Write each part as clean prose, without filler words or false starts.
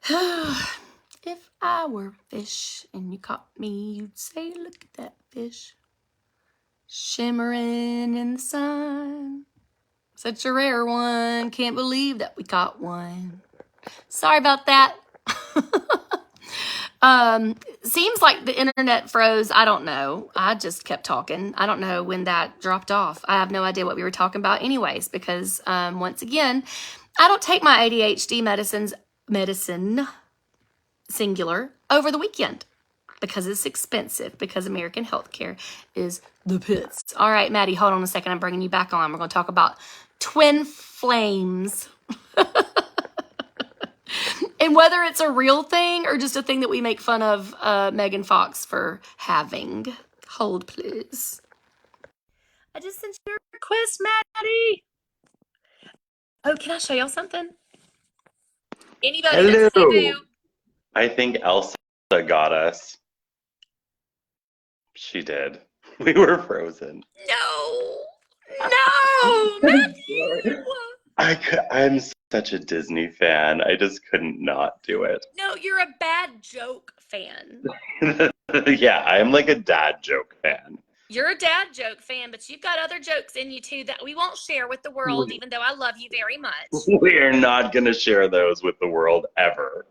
If I were a fish and you caught me, you'd say, look at that fish shimmering in the sun. Such a rare one. Can't believe that we caught one. Sorry about that. Seems like the internet froze. I don't know. I just kept talking. I don't know when that dropped off. I have no idea what we were talking about anyways, because once again, I don't take my ADHD medicine singular over the weekend because it's expensive, because American healthcare is the pits. All right, Maddie, hold on a second. I'm bringing you back on. We're going to talk about twin flames. And whether it's a real thing or just a thing that we make fun of Megan Fox for having. Hold, please. I just sent you a request, Maddie. Oh, can I show y'all something? Anybody Hello. that say boo? I think Elsa got us. She did. We were frozen. No. No, Matthew. I'm such a Disney fan. I just couldn't not do it. No, you're a bad joke fan. Yeah, I'm like a dad joke fan. You're a dad joke fan, but you've got other jokes in you too that we won't share with the world, even though I love you very much. We are not going to share those with the world ever.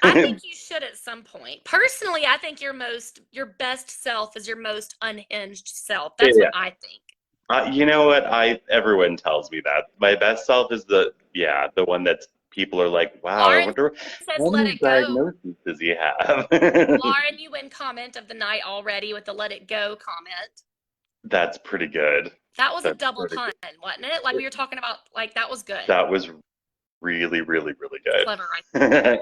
I think you should at some point. Personally, I think your best self is your most unhinged self. That's what I think. You know what? Everyone tells me that. My best self is the one that people are like, wow, Lauren I wonder says, how let many it go. diagnoses does he have? Lauren, you win comment of the night already with the let it go comment. That's pretty good. That was a double pun, wasn't it? Like we were talking about, like that was good. That was really, really, really good. Clever right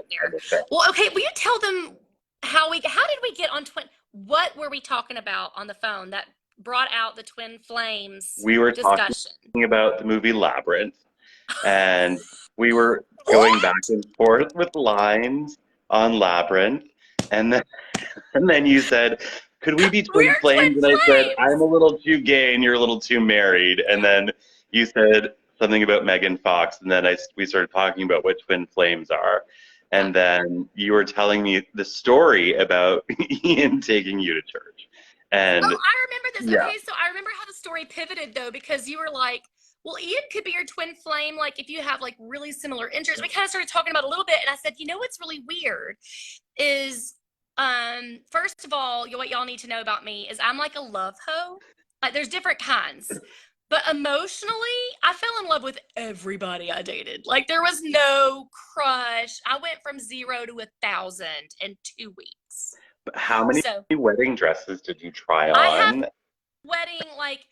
there. Well, okay, will you tell them how did we get on what were we talking about on the phone that brought out the twin flames We were discussion? Talking about the movie Labyrinth, and we were going back and forth with lines on Labyrinth, and then you said, could we be twin flames? And I said, I'm a little too gay and you're a little too married. And then you said something about Megan Fox, and then we started talking about what twin flames are. And then you were telling me the story about Ian taking you to church. And I remember this. Yeah. Okay, so I remember how the story pivoted though, because you were like, well, Ian could be your twin flame, like if you have like really similar interests. We kind of started talking about it a little bit, and I said, you know what's really weird is first of all, what y'all need to know about me is I'm like a love hoe. Like there's different kinds. But emotionally, I fell in love with everybody I dated. Like there was no crush. I went from 0 to 1,000 in 2 weeks. How many wedding dresses did you try on? I have wedding, like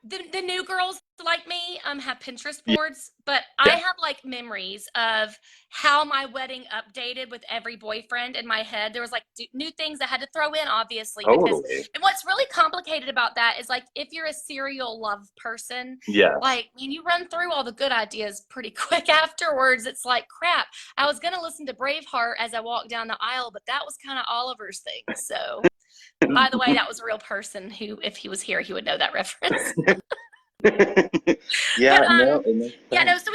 the new girls like me have Pinterest boards, but I have like memories of how my wedding updated with every boyfriend in my head. There was like new things I had to throw in, obviously, because and what's really complicated about that is like if you're a serial love person, like when you run through all the good ideas pretty quick afterwards, it's like crap. I was gonna listen to Braveheart as I walked down the aisle, but that was kind of Oliver's thing. So by the way, that was a real person who, if he was here, he would know that reference. So we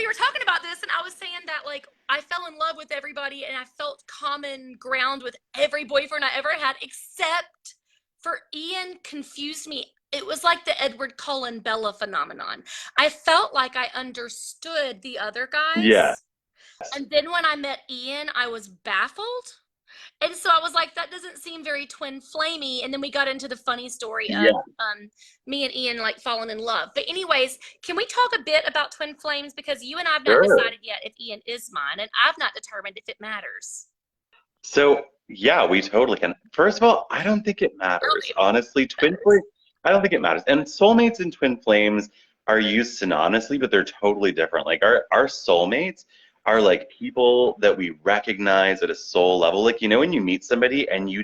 were talking about this, and I was saying that like I fell in love with everybody, and I felt common ground with every boyfriend I ever had, except for Ian. Confused me. It was like the Edward Cullen Bella phenomenon. I felt like I understood the other guys. Yeah. And then when I met Ian, I was baffled. And so I was like, that doesn't seem very twin flamey. And then we got into the funny story of me and Ian like falling in love. But anyways, can we talk a bit about twin flames? Because you and I have not decided yet if Ian is mine, and I've not determined if it matters. So yeah, we totally can. First of all, I don't think it matters. Honestly, twin flames, I don't think it matters. And soulmates and twin flames are used synonymously, but they're totally different. Like our soulmates are like people that we recognize at a soul level. Like, you know, when you meet somebody and you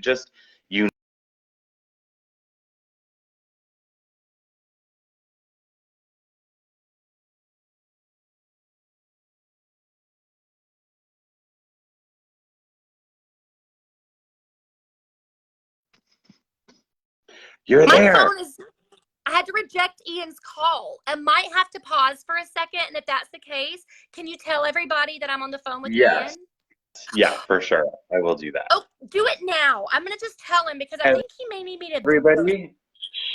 you're there. My phone is, I had to reject Ian's call. I might have to pause for a second, and if that's the case, can you tell everybody that I'm on the phone with Ian? Yeah, for sure. I will do that. Oh, do it now. I'm gonna just tell him because I And think he may need me to do it. everybody,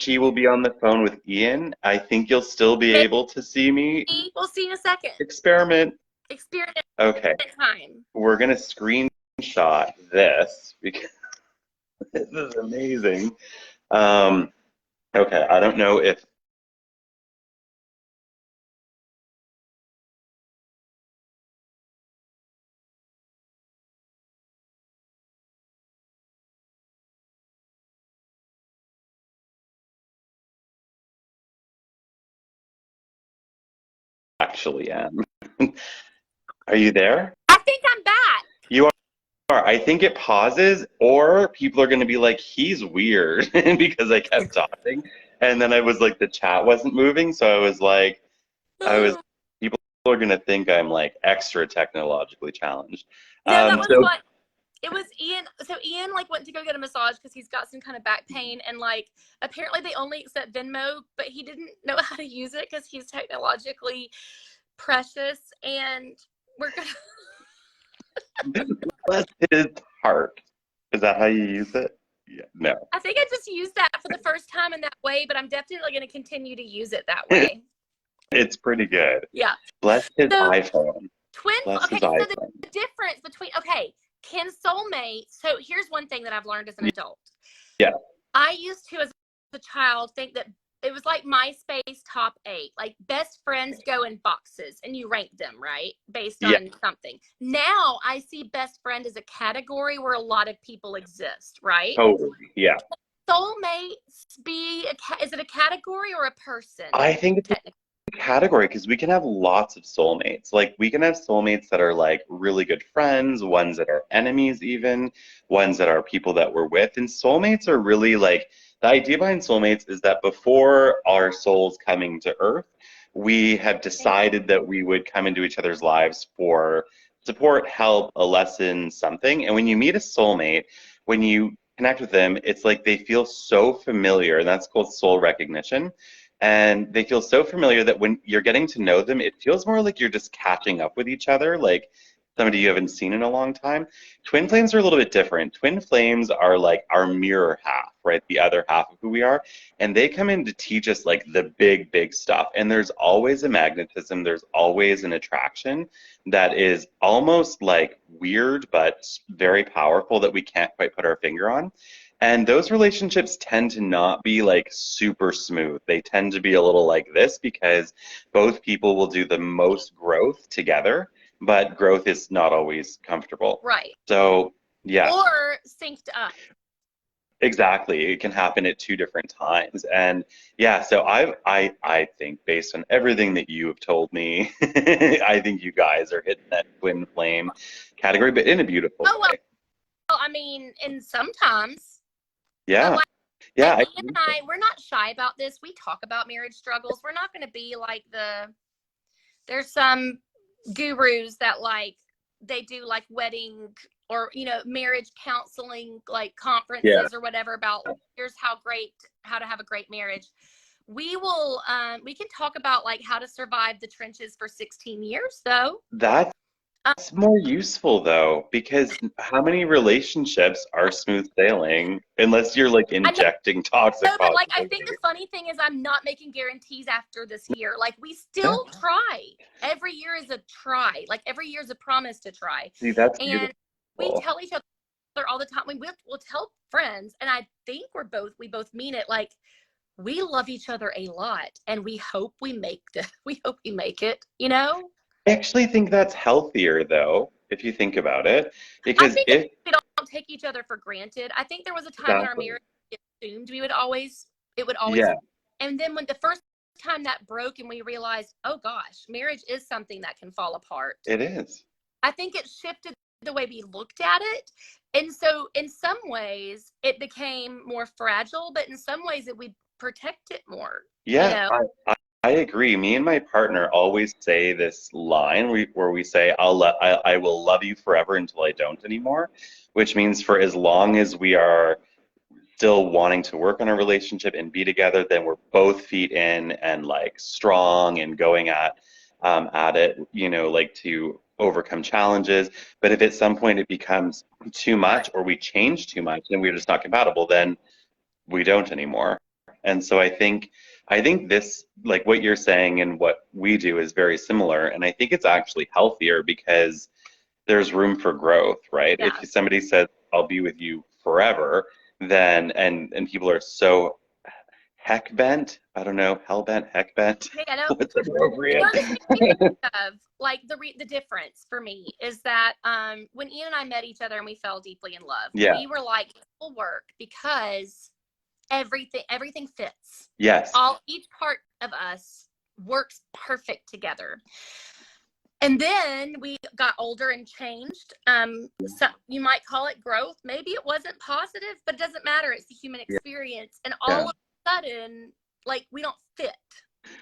she will be on the phone with Ian. I think you'll still be able to see me. Maybe we'll see in a second. Experiment. Experiment Okay, time. we're gonna screenshot this because this is amazing. Um, okay, I don't know if actually am. Are you there? I think I'm back. You are. I think it pauses, or people are going to be like, he's weird because I kept talking. And then I was like, the chat wasn't moving. So I was, people are going to think I'm like extra technologically challenged. No, that was So what it was. Ian. So Ian like went to go get a massage because he's got some kind of back pain, and like apparently they only accept Venmo, but he didn't know how to use it because he's technologically precious, and we're gonna. bless his heart. Is that how you use it? Yeah. No. I think I just used that for the first time in that way, but I'm definitely going to continue to use it that way. It's pretty good. Yeah. Bless his So iPhone. twin. Bless Okay. his So iPhone. the difference between can soulmates. So here's one thing that I've learned as an adult. Yeah. I used to, as a child, think that it was like MySpace top 8. Like best friends go in boxes and you rank them, right? Based on something. Now I see best friend as a category where a lot of people exist, right? Totally. Yeah. Soulmates is it a category or a person? I think it's a category because we can have lots of soulmates. Like we can have soulmates that are like really good friends, ones that are enemies even, ones that are people that we're with. And soulmates are really like the idea behind soulmates is that before our souls coming to earth, we have decided that we would come into each other's lives for support, help, a lesson, something. And when you meet a soulmate, when you connect with them, it's like they feel so familiar, and that's called soul recognition. And they feel so familiar that when you're getting to know them, it feels more like you're just catching up with each other, like somebody you haven't seen in a long time. Twin flames are a little bit different. Twin flames are like our mirror half, right? The other half of who we are. And they come in to teach us like the big, big stuff. And there's always a magnetism, there's always an attraction that is almost like weird, but very powerful that we can't quite put our finger on. And those relationships tend to not be like super smooth. They tend to be a little like this because both people will do the most growth together, but growth is not always comfortable. Right. So, yeah. Or synced up. Exactly. It can happen at two different times. And yeah, so I think based on everything that you have told me, I think you guys are hitting that twin flame category, but in a beautiful way. Well, I mean, and sometimes. Yeah. Like, yeah. Ian and we're not shy about this. We talk about marriage struggles. We're not going to be like there's some gurus that like they do like wedding or marriage counseling like conferences or whatever about here's how to have a great marriage. We will we can talk about like how to survive the trenches for 16 years though. That's more useful though, because how many relationships are smooth sailing unless you're like injecting toxic no, but like I think the funny thing is I'm not making guarantees after this year. Like we still try. Every year is a try. Like every year is a promise to try. See, that's and beautiful. We tell each other all the time. We'll tell friends, and I think we both mean it. Like we love each other a lot, and we hope we make it. I actually think that's healthier, though, if you think about it, because if we don't take each other for granted. I think there was a time in our marriage we assumed it would always, and then when the first time that broke and we realized, oh gosh, marriage is something that can fall apart. It is. I think it shifted the way we looked at it, and so in some ways it became more fragile, but in some ways we protect it more. Yeah, I agree. Me and my partner always say this line where we say, I will love you forever until I don't anymore, which means for as long as we are still wanting to work on a relationship and be together, then we're both feet in and like strong and going at it, like to overcome challenges. But if at some point it becomes too much Right. or we change too much and we're just not compatible, then we don't anymore. And so I think this, like what you're saying and what we do, is very similar. And I think it's actually healthier because there's room for growth, right? If Yeah. somebody says, I'll be with you forever, then and people are so heck bent, I don't know, hell bent, heck bent, Hey, I know. what's You appropriate? know, this makes me think of like the difference for me is that when Ian and I met each other and we fell deeply in love, Yeah. we were like, it will work because everything fits. Yes. Each part of us works perfect together. And then we got older and changed. So you might call it growth. Maybe it wasn't positive, but it doesn't matter. It's the human Yeah. experience. And all Yeah. of a sudden, like, we don't fit.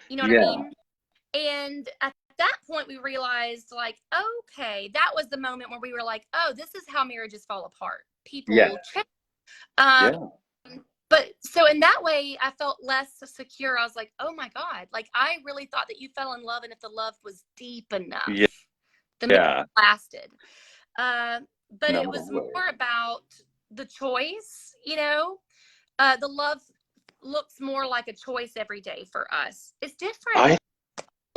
You know what I Yeah. mean? And at that point, we realized, like, okay, that was the moment where we were like, oh, this is how marriages fall apart. Yeah. People change. Um, Yeah. but so in that way, I felt less secure. I was like, oh my God, like I really thought that you fell in love, and if the love was deep enough, Yeah. the marriage Yeah. lasted. Uh, but No it was way. more about the choice, the love looks more like a choice every day for us. It's different. I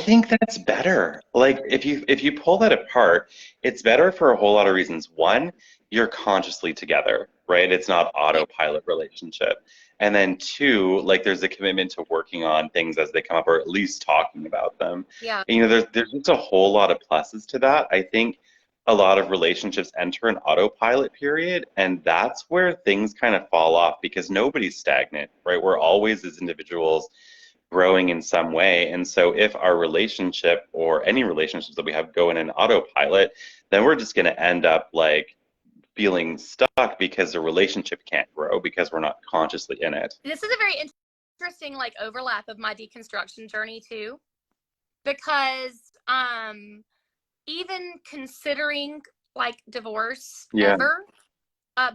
think that's better. Like if you pull that apart, it's better for a whole lot of reasons. One, you're consciously together, right? It's not Yeah. autopilot relationship. And then two, like there's a commitment to working on things as they come up or at least talking about them. Yeah. And, there's just a whole lot of pluses to that. I think a lot of relationships enter an autopilot period, and that's where things kind of fall off because nobody's stagnant, right? We're always as individuals growing in some way. And so if our relationship or any relationships that we have go in an autopilot, then we're just going to end up like feeling stuck because the relationship can't grow because we're not consciously in it. This is a very interesting like overlap of my deconstruction journey too, because even considering like divorce Yeah, ever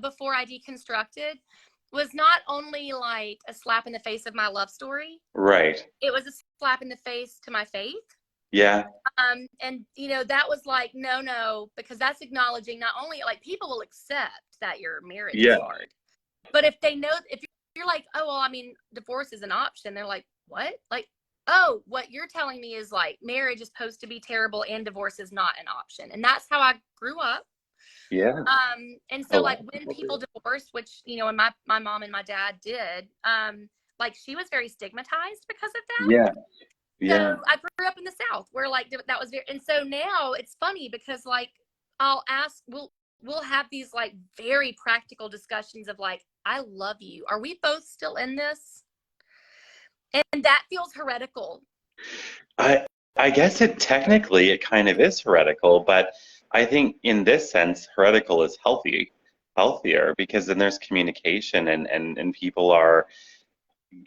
before I deconstructed was not only like a slap in the face of my love story, right. it was a slap in the face to my faith. Yeah, And that was like, no, because that's acknowledging not only like people will accept that your marriage is yeah, hard, but if you're like, oh, well, I mean, divorce is an option, they're like, what? Like, oh, what you're telling me is like marriage is supposed to be terrible and divorce is not an option. And that's how I grew up. yeah. And A so lot like of when people people do. divorced, which, and my mom and my dad did, like she was very stigmatized because of that. Yeah, yeah. So I grew up in the South where like that was very, and so now it's funny because like we'll have these like very practical discussions of like, I love you. Are we both still in this? And that feels heretical. I I guess it kind of is heretical, but I think in this sense, heretical is healthier because then there's communication and people are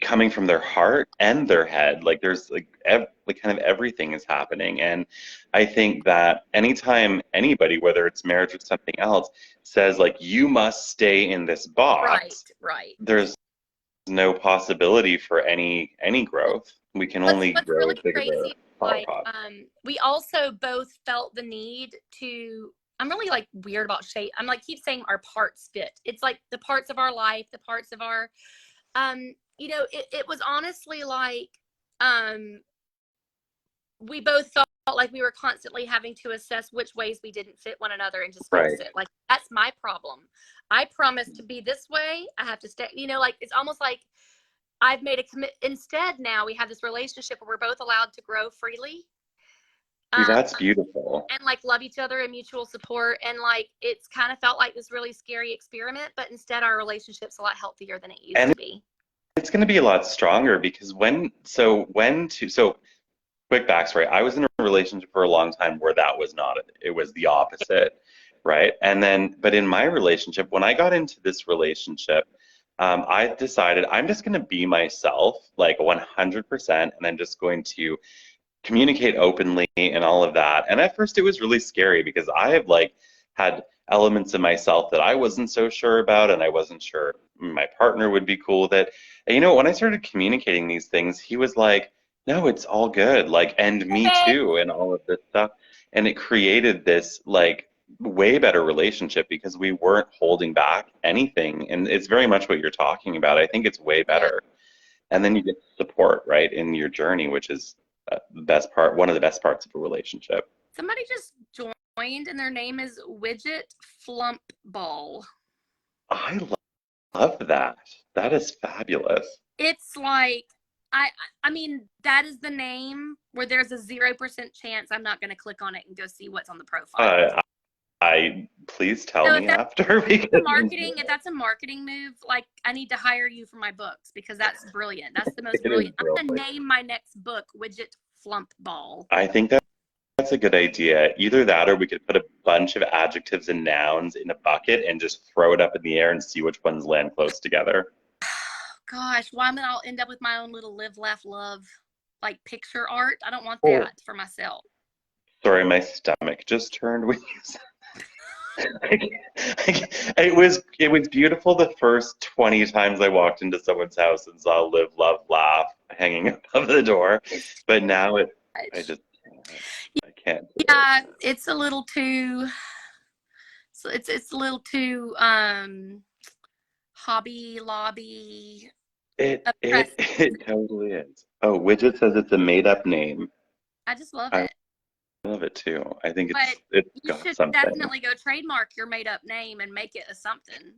coming from their heart and their head. Like there's like kind of everything is happening. And I think that anytime anybody, whether it's marriage or something else, says like you must stay in this Right, box, right. there's no possibility for any growth. We can What's only what's grow really as big as a crazy, flower like pot. we also both felt the need to. I'm really like weird about shape. I'm like keep saying our parts fit. It's like the parts of our life, the parts of our it was honestly like um we both felt like we were constantly having to assess which ways we didn't fit one another and just fix Right. it. Like that's my problem. I promised to be this way. I have to stay, like it's almost like I've made a commit. Instead, now we have this relationship where we're both allowed to grow freely, um, That's beautiful. and like love each other and mutual support. And like it's kind of felt like this really scary experiment, but instead our relationship's a lot healthier than it used And to be. it's going to be a lot stronger because so quick backstory. I was in a relationship for a long time where that was not it. It was the opposite, right? And then, but in my relationship, when I got into this relationship, I decided I'm just going to be myself, like 100%, and I'm just going to communicate openly and all of that. And at first, it was really scary because I have like had elements of myself that I wasn't so sure about, and I wasn't sure my partner would be cool with it. And when I started communicating these things, he was like, no, it's all good. Like, and me too, and all of this stuff. And it created this like way better relationship because we weren't holding back anything. And it's very much what you're talking about. I think it's way Yeah. better. And then you get support, right, in your journey, which is the best part, one of the best parts of a relationship. Somebody just joined and their name is Widget Flump Ball. I love that. That is fabulous. It's like I mean, that is the name where there's a 0% chance I'm not going to click on it and go see what's on the profile. I please tell So me after because if that's a marketing move, like I need to hire you for my books because that's brilliant. That's the most It is brilliant. I'm brilliant. going to name my next book Widget Flump Ball. I think that's a good idea. Either that or we could put a bunch of adjectives and nouns in a bucket and just throw it up in the air and see which ones land close together. Gosh, well, I'll end up with my own little live, laugh, love, like picture art. I don't want Oh. that for myself. Sorry, my stomach just turned when you said it was beautiful the first 20 times I walked into someone's house and saw live, love, laugh hanging above the door. But now I can't do Yeah, it. it's a little too. So it's a little too Hobby Lobby. It totally is. Oh, Widget says it's a made-up name. I just love I it. love it too. I think But it's you got should something. definitely go trademark your made up name and make it a something.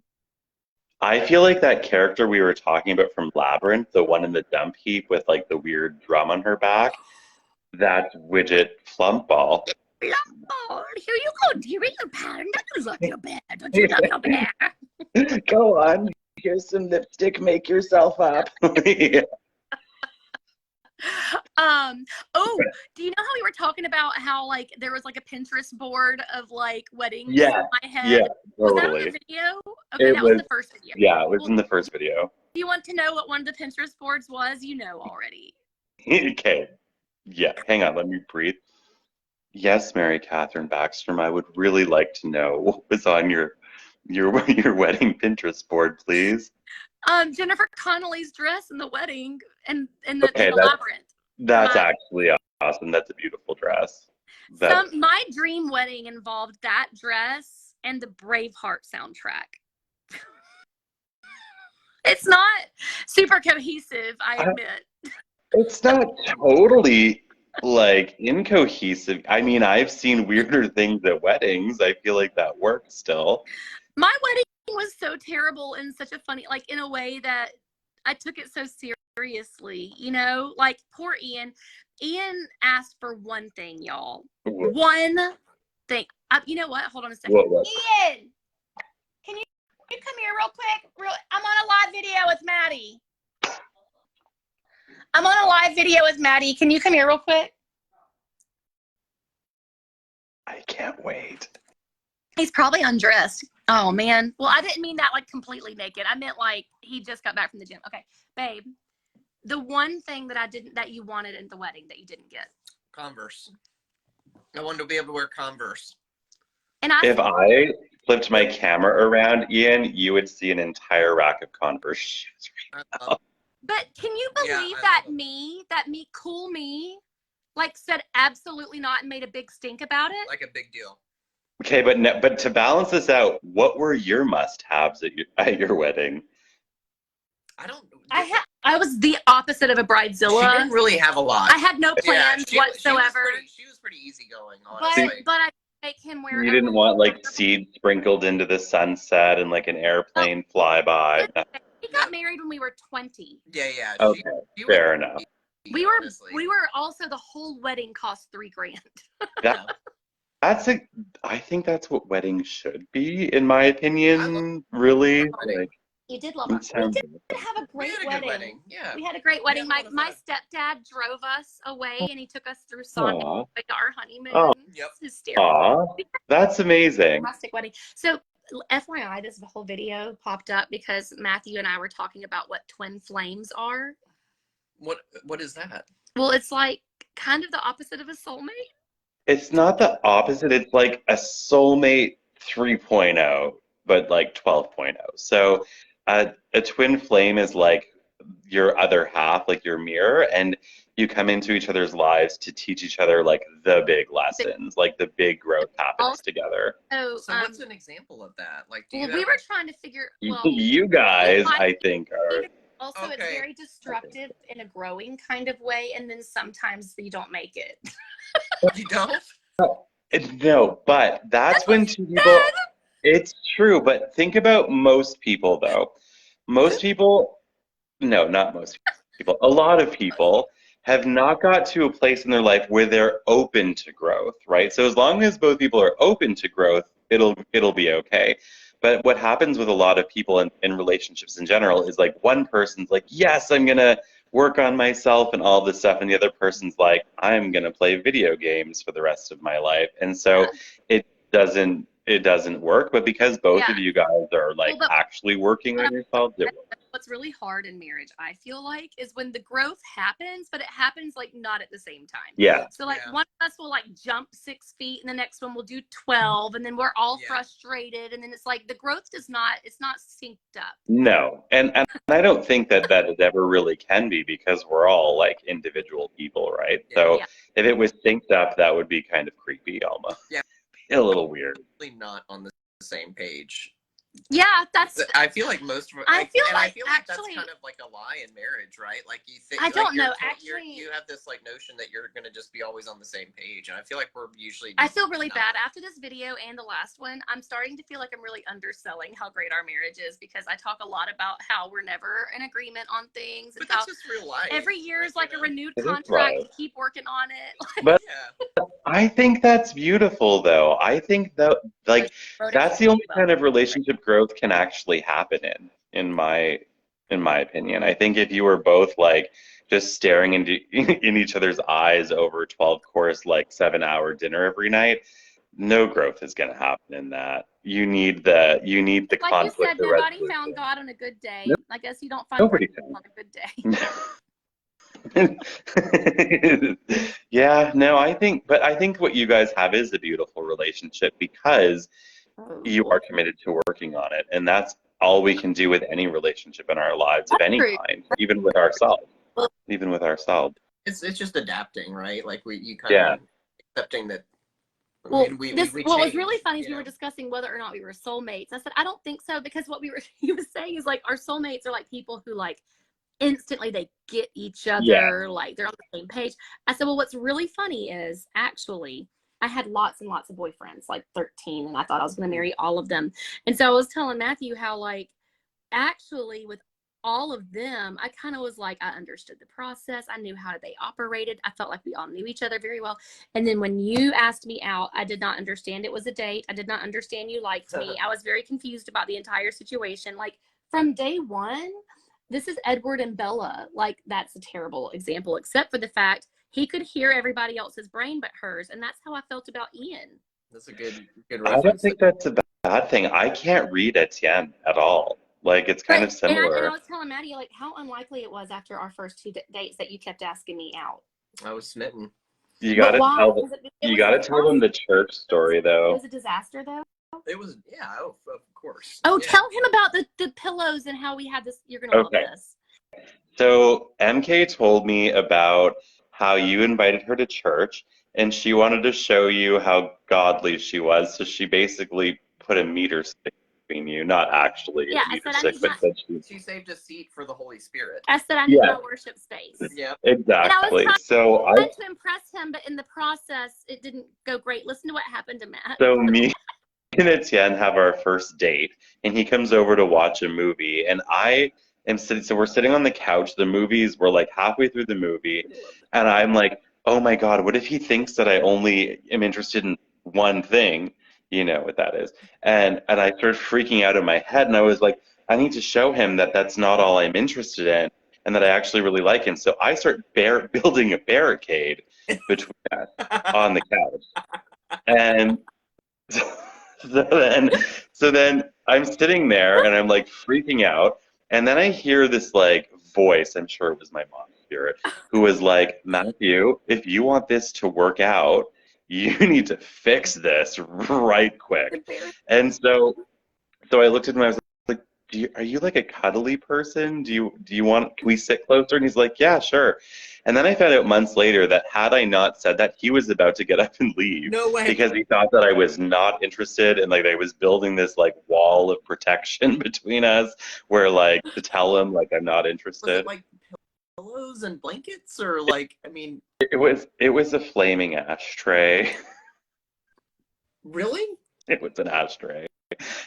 I feel like that character we were talking about from Labyrinth, the one in the dump heap with like the weird drum on her back, that's Widget Flumpball. Oh, here you go, dearie. Your panda. You love your bear. Don't you love your bear? Go on. Here's some lipstick. Make yourself up. Yeah. Oh, do you know how we were talking about how like there was like a Pinterest board of like weddings Yeah, in my head? yeah, Was that on totally. the video? Okay, It that was was- the first video. Yeah, it was Well, in the first video. do you want to know what one of the Pinterest boards was? You know already. Okay. Yeah, hang on, let me breathe. Yes, Mary Catherine Backstrom, I would really like to know what was on your wedding Pinterest board, please. Jennifer Connelly's dress in the wedding and in Okay, the labyrinth. That's actually awesome. That's a beautiful dress. My dream wedding involved that dress and the Braveheart soundtrack. It's not super cohesive, I admit. It's not totally like incohesive. I mean, I've seen weirder things at weddings. I feel like that works still. My wedding was so terrible in such a funny, like in a way that I took it so seriously, you know, like poor Ian. Ian asked for one thing, y'all. One thing. You know what? Hold on a second. What was Ian, can you come here real quick? I'm on a live video with Maddie. Can you come here real quick? I can't wait. He's probably undressed. Oh man. Well, I didn't mean that like completely naked. I meant like he just got back from the gym. Okay, babe. The one thing that you wanted in the wedding that you didn't get. Converse. I wanted to be able to wear Converse. And If I flipped my camera around, Ian, you would see an entire rack of Converse shoes. But can you believe Yeah, that cool me, like said absolutely not and made a big stink about it? like a big deal. Okay, but to balance this out, what were your must-haves at your wedding? I was the opposite of a She bridezilla. didn't really have a lot. I had no plans whatsoever. She was pretty easygoing, honestly. But I make him wear. You didn't want like seeds sprinkled into the sunset and like an airplane flyby. We got married when we were 20. Yeah. Okay, She was fair enough. We were honestly. also the whole wedding cost $3,000. I think that's what weddings should be, in my opinion. Really, like You did love it us. We sounds. did have a We great had a wedding. good wedding. Yeah. We had a great wedding. had a lot My of stepdad drove us away and he took us through Sonic Aw. to our honeymoon. Oh. Yep. It's hysterical. Aw, that's amazing. Fantastic wedding. So FYI, this whole video popped up because Matthew and I were talking about what twin flames are. What is that? Well, it's like kind of the opposite of a soulmate. It's not the opposite. It's like a soulmate 3.0, but like 12.0. So a twin flame is like your other half, like your mirror, and you come into each other's lives to teach each other like the big lessons, like the big growth happens together. So, So what's an example of that? Like, do well, you we have- were trying to figure. Well, You guys, might I think, are. also it's Okay. very destructive in a growing kind of way, and then sometimes you don't make it. you don't? No, but that's when two people. It's true, but think about most people, though. Most people, no, not most people. A lot of people have not got to a place in their life where they're open to growth, right? So as long as both people are open to growth, it'll be okay. But what happens with a lot of people in relationships in general is like one person's like, yes, I'm gonna work on myself and all this stuff, and the other person's like, I'm gonna play video games for the rest of my life. And so it doesn't work. But because both of you guys are like Well, but- actually working on yourselves, it works. What's really hard in marriage, I feel like, is when the growth happens, but it happens like not at the same time. Yeah. So like Yeah. one of us will like jump 6 feet, and the next one will do 12, and then we're all Yeah. frustrated, and then it's like the growth it's not synced up. No, and I don't think that it ever really can be, because we're all like individual people, right? So Yeah. if it was synced up, that would be kind of creepy, almost. Yeah. A little weird. Really not on the same page. Yeah, that's. I feel like most of I feel and like I feel like actually- that's kind of like a lie in marriage, right? Like you think I like don't you're know, to- you're- actually- you have this like notion that you're gonna just be always on the same page, and I feel like we're usually. I feel really not. bad after this video and the last one. I'm starting to feel like I'm really underselling how great our marriage is, because I talk a lot about how we're never in agreement on things, and But how that's just real life. every year is like you a know? renewed It is contract. life. We keep working on it. But Yeah. I think that's beautiful, though. I think that like that's the only kind of relationship growth can actually happen in my opinion. I think if you were both like just staring into in each other's eyes over 12-course like 7-hour dinner every night, no growth is going to happen in that. You need the Like you conflict. said, the nobody resolution. found God on a good day. Nope. I guess you don't find Nobody God on a good day. Yeah, no, I think what you guys have is a beautiful relationship, because you are committed to working on it, and that's all we can do with any relationship in our lives of any true. kind, even with ourselves. Even with ourselves. It's just adapting, right? Like you kind Yeah. of accepting that. I Well, mean, we what was change, really funny is you we were know? discussing whether or not we were soulmates. I said I don't think so, because what he was saying is like our soulmates are like people who like instantly they get each other, Yeah. like they're on the same page. I said, well, what's really funny is actually I had lots and lots of boyfriends, like 13, and I thought I was going to marry all of them. And so I was telling Matthew how like actually with all of them, I kind of was like, I understood the process. I knew how they operated. I felt like we all knew each other very well. And then when you asked me out, I did not understand it was a date. I did not understand you liked me. I was very confused about the entire situation. Like from day one, this is Edward and Bella. Like that's a terrible example, except for the fact he could hear everybody else's brain but hers. And that's how I felt about Ian. That's a good I reference. don't think that's a bad thing. I can't read Etienne at all. Like it's kind of And similar. I was telling Maddie like how unlikely it was after our first 2 dates that you kept asking me out. I was smitten. You But gotta why? tell Was it- it you was gotta a tell them the church story, It though. was a disaster though. It was of course. Oh, Yeah. tell him about the pillows and how we had this. You're gonna Okay. love this. So MK told me about how you invited her to church, and she wanted to show you how godly she was. So she basically put a meter stick between you, not actually Yeah, a I meter said I stick, need but my- said she. She saved a seat for the Holy Spirit. I said I need Yeah. my worship space. Yeah. Exactly. trying- So Trying to impress him, but in the process, it didn't go great. Listen to what happened to Matt. So me and Etienne have our first date, and he comes over to watch a movie, and I am sitting. So we're sitting on the couch. We're like halfway through the movie, and I'm like, oh my God, what if he thinks that I only am interested in one thing? You know what that is. And I started freaking out in my head, and I was like, I need to show him that that's not all I'm interested in, and that I actually really like him. So I start building a barricade between us on the couch. And so then I'm sitting there and I'm like freaking out. And then I hear this like voice, I'm sure it was my mom's spirit, who was like, Matthew, if you want this to work out, you need to fix this right quick. And so I looked at him and I was like, are you like a cuddly person? Can we sit closer? And he's like, yeah, sure. And then I found out months later that had I not said that, he was about to get up and leave No way. because he thought that I was not interested and like I was building this like wall of protection between us where like to tell him like I'm not Was interested. it like pillows and blankets, or like, I mean, It was a flaming ashtray. really? It was an ashtray.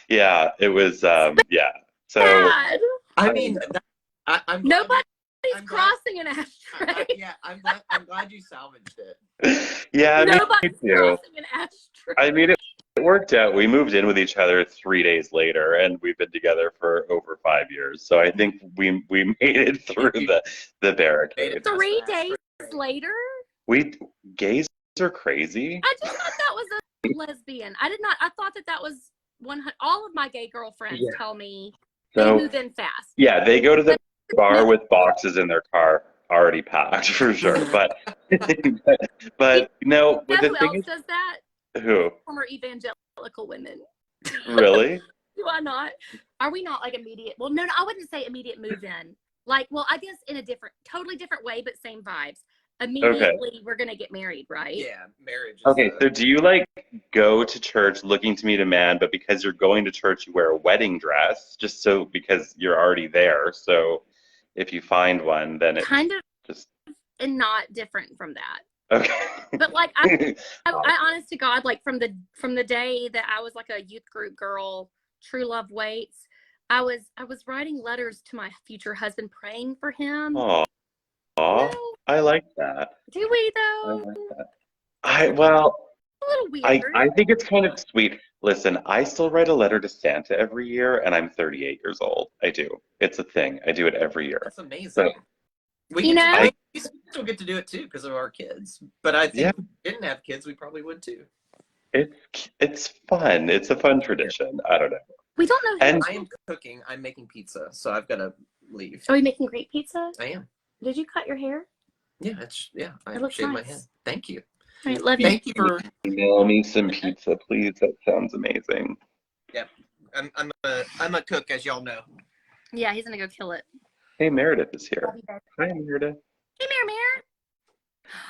Yeah, it was yeah. So Bad. I mean, I'm glad Nobody's I'm glad- crossing an ashtray. yeah, I'm glad you salvaged it. yeah, me Nobody's too. crossing an ashtray. I mean, it worked out. We moved in with each other 3 days later, and we've been together for over 5 years. So I think we made it through the barricade. 3 days later? We gays are crazy. I just thought that was a lesbian. I did not. I thought that was 100. All of my gay girlfriends Yeah. tell me So they move in fast. yeah, they go to the bar with boxes in their car already packed for sure. But but no, You but know the who thing else is, does that? who Former evangelical women. really? Do I not? Are we not like immediate? Well, no, I wouldn't say immediate move in. Like, well, I guess in a totally different way, but same vibes. Immediately, we're gonna get married, right? Yeah, marriage. Is Okay, so do you like go to church looking to meet a man, but because you're going to church, you wear a wedding dress just so because you're already there. So if you find one, then it Kind of, just and not different from that. okay. But like, I honest to God, like from the day that I was like a youth group girl, true love waits. I was writing letters to my future husband, praying for him. Aw, No, I like that. do we I though? like that. Well, A little weird. I think it's kind of sweet. Listen, I still write a letter to Santa every year, and I'm 38 years old. I do. It's a thing. I do it every year. That's amazing. So, You know? We still get to do it too because of our kids. But I think Yeah. if we didn't have kids, we probably would too. it's fun. It's a fun tradition. I don't know. We don't know. And I am cooking. I'm making pizza, so I've got to leave. Are we making great pizza? I am. Did you cut your hair? Yeah, I It looks shaved my nice. head. Thank you. All right, love you. Thank you for. email me some pizza, please. That sounds amazing. I'm a cook, as y'all know. Yeah, he's gonna go kill it. Hey, Meredith is here. Love you, babe. Hi, Meredith. Hey, Mare.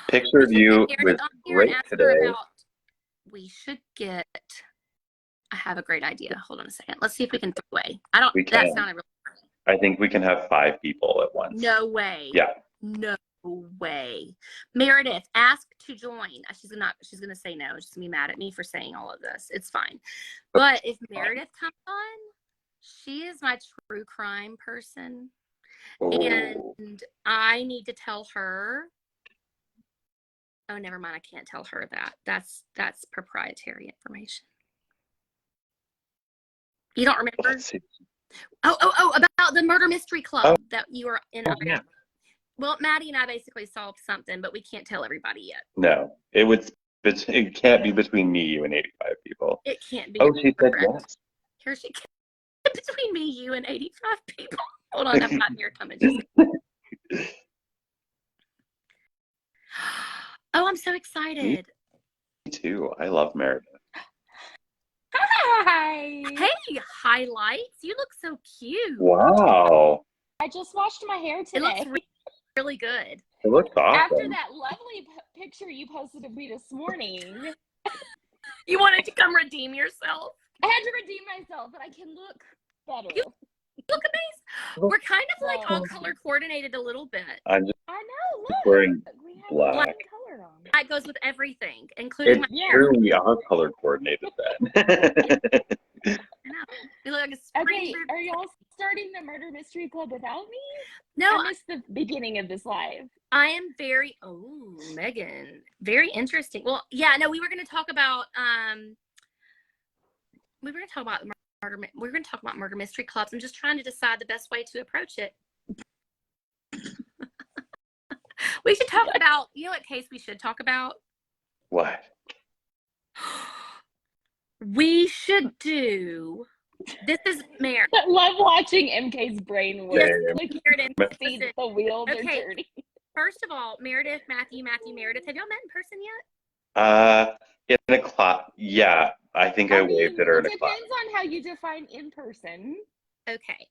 Picture of you was on here great and ask her today. about. We should get. I have a great idea. Hold on a second. Let's see if we can throw away. I don't. We That can. sounded really. I think we can have 5 people at once. No way. Yeah. No way. Meredith, ask to join. She's gonna say no. She's gonna be mad at me for saying all of this. It's fine. But if Meredith comes on, she is my true crime person. Oh. And I need to tell her. Oh, never mind. I can't tell her that. That's proprietary information. You don't remember? Let's see. Oh, about the murder mystery club that you were in. Oh, yeah. Well, Maddie and I basically solved something, but we can't tell everybody yet. No, it can't be between me, you, and 85 people. It can't be. Oh, she said correct. yes. Here she can. Between me, you, and 85 people. Hold on, I'm not near coming. Oh, I'm so excited. Me too. I love Meredith. Hi. Hey, highlights. You look so cute. Wow. I just washed my hair It today. looks really good. It looks After awesome. that lovely picture you posted of me this morning, You wanted to come redeem yourself. I had to redeem myself, but I can look better. You look amazing. We're kind of like all Well, color coordinated a little bit. I'm just I know. Look, wearing we have black. the same color on. That goes with everything, including my. It's Yeah. true we are color coordinated then. I know. You look like a spring. Okay, are y'all starting the murder mystery club without me? No, I missed the beginning of this live. I am very. Oh, Megan, very interesting. Well, yeah, no, we were going to talk about. We were going to talk about murder. We were going to talk about murder mystery clubs. I'm just trying to decide the best way to approach it. We should talk about. You know what case we should talk about? What? We should do. This is Mary. I love watching MK's brain work. Yeah. Like, Meredith. see the wheels are Okay. turning. First of all, Meredith, Matthew, Meredith. Have y'all met in person yet? In a class. Yeah, I think I waved at her in a class. Depends on how you define in person. Okay.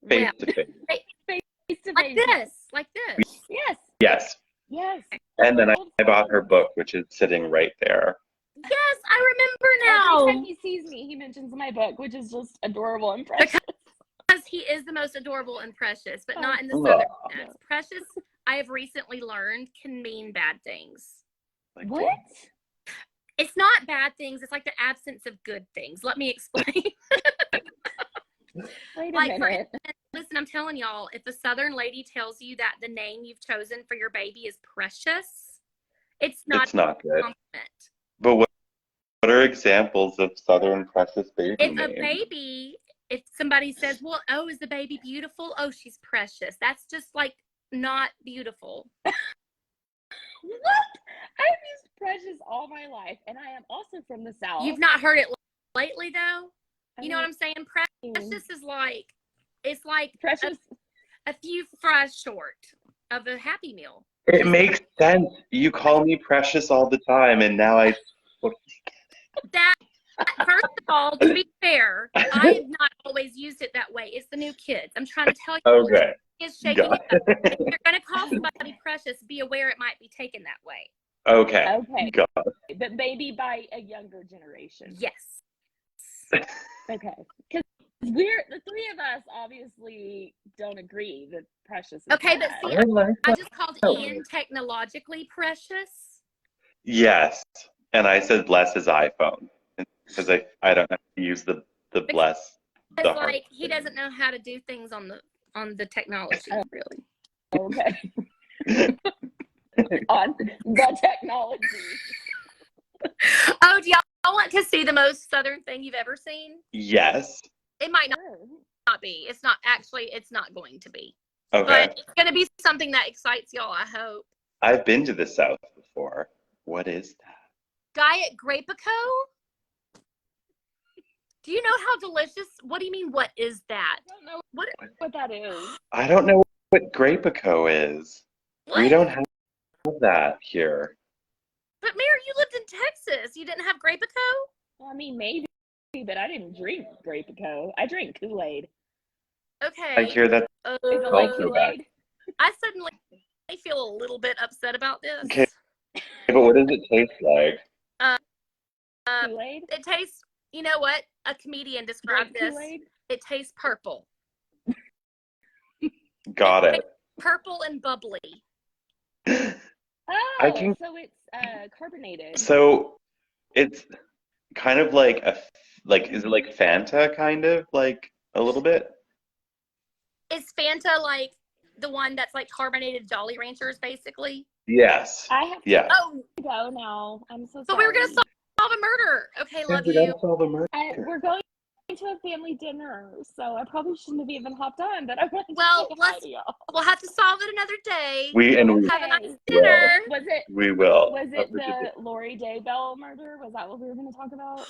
Face Well, to face. face to Like face. this. Like this. Yes. Yes. Yes. And then Old I bought her friends. book, which is sitting right there. Yes, I Every remember time now. he sees me, he mentions my book, which is just adorable and precious. Because he is the most adorable and precious, but not in the Oh. southern sense. Precious, I have recently learned, can mean bad things. Like, What? It's not bad things, it's like the absence of good things. Let me explain. Wait a Like, for minute. Listen, I'm telling y'all, if a southern lady tells you that the name you've chosen for your baby is precious, it's not It's not a good. compliment. But what are examples of Southern precious baby If names? a baby, if somebody says, well, oh, is the baby beautiful? Oh, she's precious. That's just like not beautiful. What? I've used precious all my life, and I am also from the South. You've not heard it lately, though? I You know what I'm saying? mean, Precious is like, it's like precious. a few fries short of a Happy Meal. It makes sense. You call me precious all the time, and now I. That, first of all, to be fair, I've not always used it that way. It's the new kids. I'm trying to tell you, Okay. is shaking Got it up. If you're going to call somebody precious, be aware it might be taken that way. Okay. Okay, Got it. but maybe by a younger generation. Yes. Okay, because the three of us obviously don't agree that precious is Okay, but bad. see, I like I that. just called Oh. Ian technologically precious. Yes. And I said bless his iPhone because I don't have to use the bless. It's The hard like he thing. doesn't know how to do things on the technology, really. Okay. On the technology. Oh, do y'all want to see the most southern thing you've ever seen? Yes. It might Sure. not be. It's not going to be. Okay. But it's going to be something that excites y'all, I hope. I've been to the South before. What is that? Diet Grapico? Do you know how delicious? What do you mean, what is that? I don't know What? what that is. I don't know what Grapico is. What? We don't have that here. But Mary, you lived in Texas. You didn't have Grapico? Well, I mean, maybe, but I didn't drink Grapico. I drank Kool-Aid. Okay. I hear that. Is it like Also Kool-Aid? I suddenly feel a little bit upset about this. Okay. But what does it taste like? Kool-Aid? It tastes, you know what? A comedian described Drink this. Kool-Aid? It tastes purple. Got it. Purple and bubbly. Oh, can- so it's carbonated. So it's kind of like is it like Fanta kind of like a little bit? Is Fanta like the one that's like carbonated Jolly Ranchers, basically? Yes. I have to Yeah. Oh, go now. I'm so sorry. but we were going to solve a murder. Okay, love We you. gotta solve a murder. We're going to a family dinner, so I probably shouldn't have even hopped on, but I wanted Well, to say hi let's- to y'all. We'll have to solve it another day. We Have a nice dinner. Was it We will. Was it the Lori Daybell murder? Was that what we were going to talk about?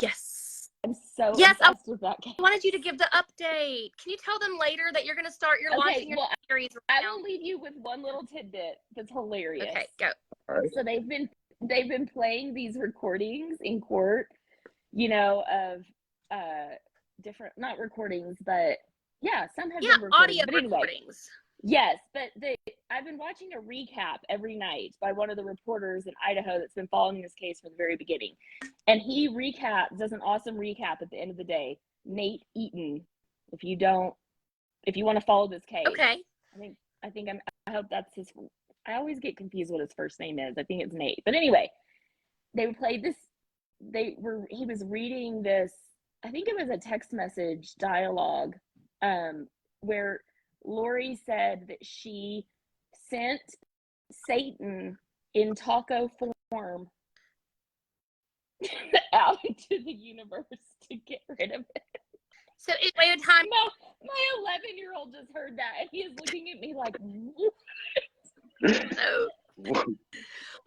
Yes. I'm so Yes, I obsessed with that case. I wanted you to give the update. Can you tell them later that you're going to start your Okay, launching your well, series I right now? will leave you with one little tidbit that's hilarious. Okay, go. All right. So they've been playing these recordings in court, you know, of different, not recordings, but yeah, some have Yeah, been recordings. audio But anyway, recordings. yes, but I've been watching a recap every night by one of the reporters in Idaho that's been following this case from the very beginning. And he does an awesome recap at the end of the day. Nate Eaton. If you want to follow this case. Okay. I hope that's his. I always get confused what his first name is. I think it's Nate. But anyway, they played this. He was reading this. I think it was a text message dialogue, where Lori said that she sent Satan in taco form out into the universe to get rid of it. So wait a time. My 11-year-old just heard that, and he is looking at me like, So,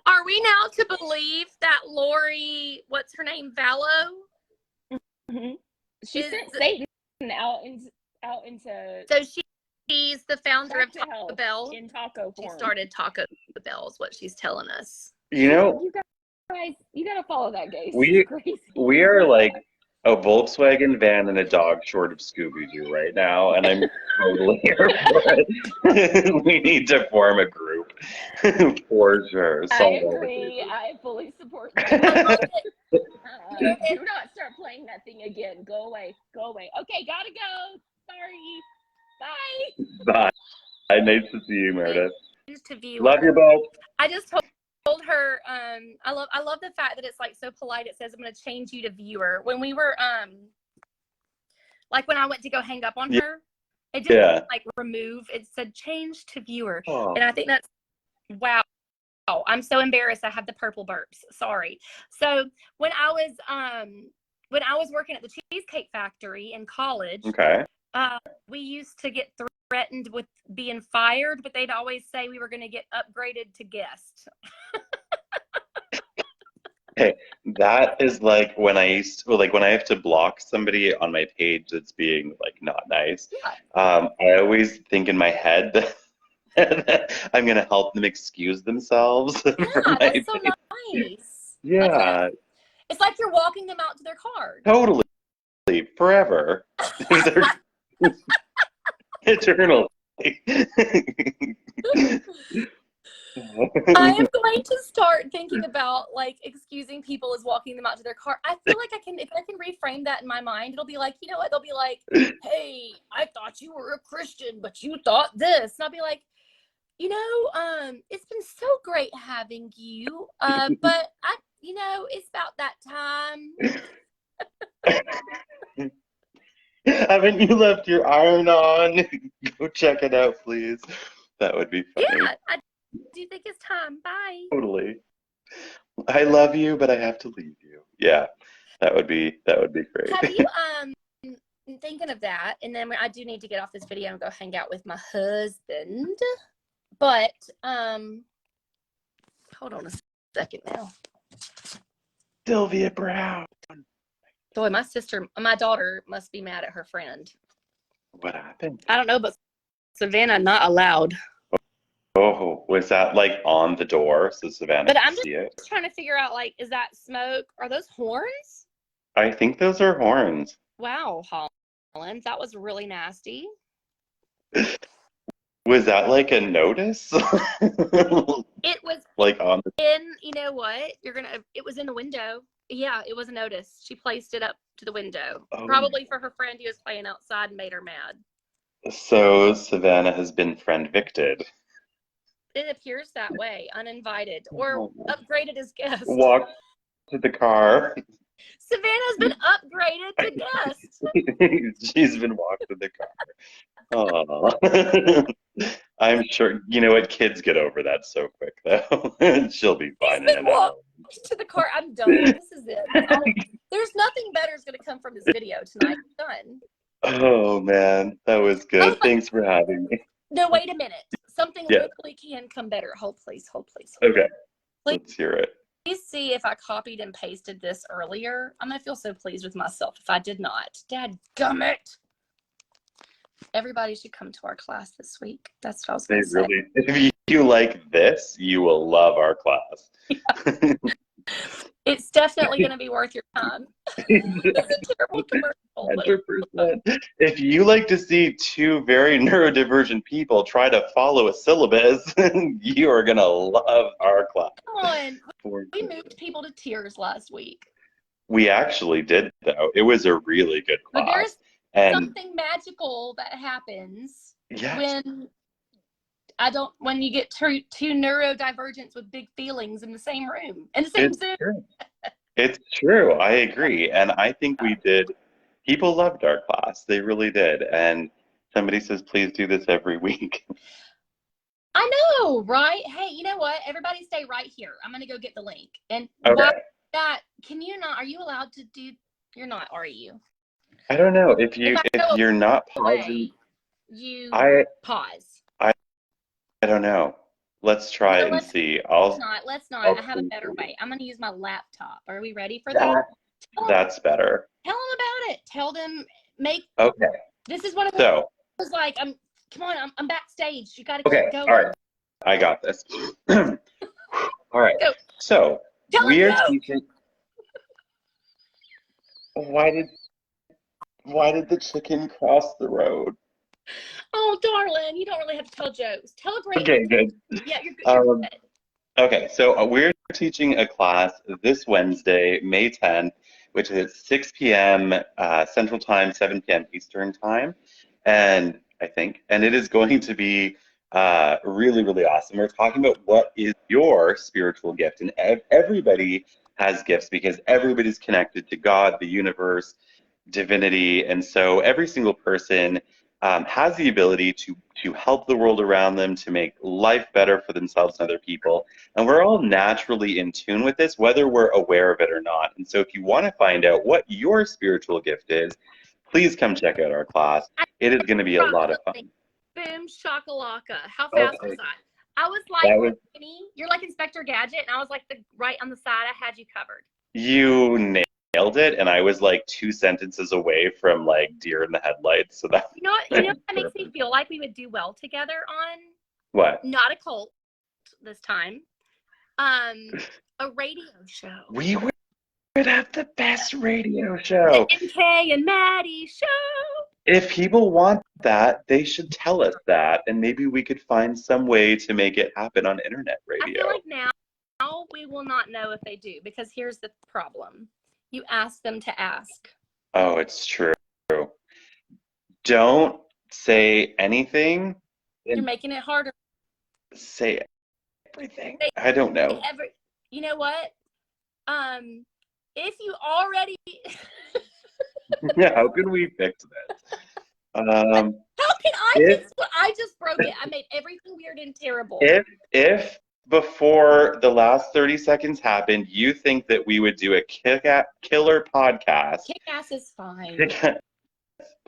are we now to believe that Lori, what's her name, Vallow? she sent Satan out into So she's the founder of back to hell Taco Bell. in taco She form. started Taco Bell, is what she's telling us. You know, You guys, you gotta follow that, Gaze. We- It's crazy. we are like a Volkswagen van and a dog short of Scooby-Doo right now, and I'm totally here for it. We need to form a group for sure. I Solve all the agree. cases. I fully support I that. love it. Do not start playing that thing again. Go away. Go away. Okay, gotta go. Sorry. Bye. Bye. Nice to see you, Meredith. To viewer. Love you both. I just told her, I love the fact that it's like so polite. It says I'm going to change you to viewer. When we were, like when I went to go hang up on her, it didn't like remove. It said change to viewer, and I think that's wow. I'm so embarrassed. I have the purple burps. Sorry. So when I was working at the Cheesecake Factory in college, Okay. we used to get threatened with being fired, but they'd always say we were going to get upgraded to guest. Hey, that is like when I have to block somebody on my page that's being like not nice. Yeah. I always think in my head that I'm gonna help them excuse themselves. Yeah, from my that's so page. nice. Yeah, It's like you're walking them out to their car. totally. Forever. Eternally. I am going to start thinking about like excusing people as walking them out to their car. I feel like if I can reframe that in my mind, it'll be like, you know what? They'll be like, hey, I thought you were a Christian, but you thought this. And I'll be like, you know, it's been so great having you. But it's about that time. Haven't you left your iron on? Go check it out, please. That would be funny. Yeah, I do think it's time. Bye. Totally. I love you, but I have to leave you. Yeah, that would be great. Have you thinking of that? And then I do need to get off this video and go hang out with my husband. But hold on a second now. Sylvia Brown. Boy, my daughter must be mad at her friend. What happened? I don't know, but Savannah not allowed. Oh, was that like on the door so Savannah But could I'm see it? just trying to figure out, like, is that smoke? Are those horns? I think those are horns. Wow, Holland, that was really nasty. Was that like a notice? It was Like on the you know what? It was in the window. Yeah, it was a notice. She placed it up to the window. Oh. Probably for her friend who was playing outside and made her mad. So Savannah has been friend victed. It appears that way, uninvited or upgraded as guest. Walk to the car. Savannah's been upgraded to guest. She's been walked to the car. Oh, I'm sure. You know what? Kids get over that so quick, though. She'll be fine in She's an been hour. walked to the car. I'm done. This is it. There's nothing better is going to come from this video tonight. I'm done. Oh man, that was good. Oh, Thanks for having me. No, wait a minute. Something Yeah. literally can come better. Hold, please. Hold, please. Okay, Please. let's hear it. Please see if I copied and pasted this earlier. I'm going to feel so pleased with myself if I did not. Dadgummit. Everybody should come to our class this week. That's what I was going to say. Really, if you like this, you will love our class. Yeah. It's definitely going to be worth your time. It's a terrible commercial. But 100%. If you like to see two very neurodivergent people try to follow a syllabus, you are going to love our class. come on. We moved people to tears last week. We actually did, though. It was a really good But class. there's And something magical that happens yes, when you get two neurodivergents with big feelings in the same room. In the same it's Zoom. true. It's true. I agree. And I think we did. People loved our class. They really did. And somebody says, please do this every week. I know, right? Hey, you know what? Everybody stay right here. I'm going to go get the link. And Okay. while that, are you allowed to do, you're not, are you? I don't know. If go you're not Away, pausing, you I pause. don't know. Let's try No, it and let's- see. Let's not. I have a better way. I'm going to use my laptop. Are we ready for that? That's better. Tell them about it. Tell them, Okay. this is what it So, was like. Come on, I'm backstage. You got to okay. keep going. All right. I got this. All right. Go. So, Tell we them are no. teaching. why did the chicken cross the road? Oh, darling, you don't really have to tell jokes. Tell a great Okay, one. good. Yeah, you're Um, good. okay, so we're teaching a class this Wednesday, May 10th, which is 6 p.m. Central Time, 7 p.m. Eastern Time, and it is going to be really, really awesome. We're talking about what is your spiritual gift, and everybody has gifts because everybody's connected to God, the universe, divinity, and so every single person has the ability to help the world around them, to make life better for themselves and other people, and we're all naturally in tune with this, whether we're aware of it or not. And so, if you want to find out what your spiritual gift is, please come check out our class. It is going to be a lot of fun. Boom shakalaka. How fast Okay. was I? I was like, That was you're like Inspector Gadget, and I was like right on the side. I had you covered. You nailed it, and I was like 2 sentences away from like deer in the headlights. So that You know what that makes me feel like we would do well together on? what? Not a cult this time. A radio show. We would have the best radio show. The MK and Maddie show. If people want that, they should tell us that, and maybe we could find some way to make it happen on internet I radio. feel like now we will not know if they do, because here's the problem. You ask them to ask. Oh, it's true. Don't say anything. You're making it harder. Say everything. I don't know. You know what? If you already How can we fix this? how can I fix what I just broke it? I made everything weird and terrible. If before the last 30 seconds happened, you think that we would do a killer podcast. Kick-ass is fine. Podcast.